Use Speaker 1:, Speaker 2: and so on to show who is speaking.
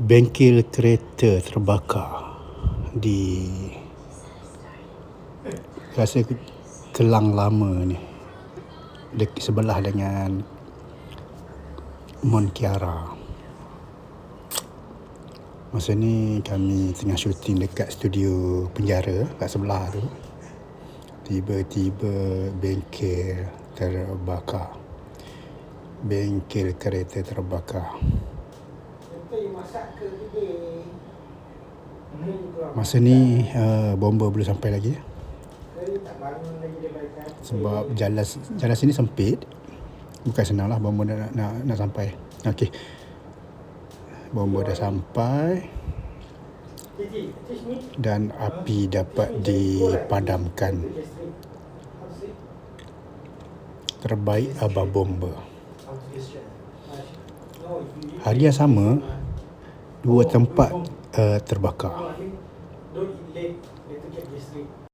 Speaker 1: Bengkel kereta terbakar di rasa Kelang Lama ni, sebelah dengan Mont Kiara. Masa ni kami tengah syuting dekat studio penjara kat sebelah tu. Tiba-tiba bengkel terbakar. Bengkel kereta terbakar. Masa ni bomba belum sampai lagi. Sebab jalan sini sempit. Bukan senang lah bomba nak sampai. Okey. Bomba dah sampai dan api dapat dipadamkan. Terbaik abah bomba. Hari yang sama, 2 tempat terbakar.